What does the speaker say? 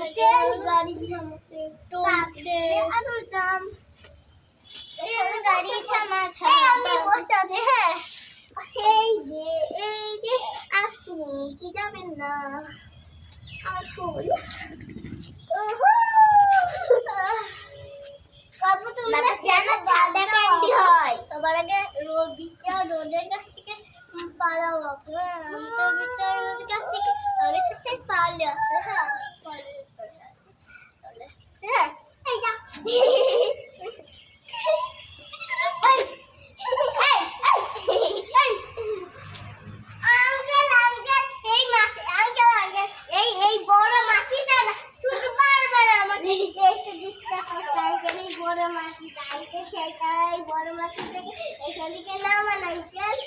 গাড়ি গাড়ি ছামা এই যে আপনি কি যাবেন না আমার ফুল বাবু তুমি জানো সাদা ক্যান্ডি হয় সবার আগে রোদের কাছ থেকে পালাও বাবু আমি তো রোদের কাছ থেকে আগে সাথে পালে আসতে হ্যাঁ এই যা বড় মাছি তাইতে সেটাই বড় মাছি থেকে এখান থেকে নামান আঙ্কেল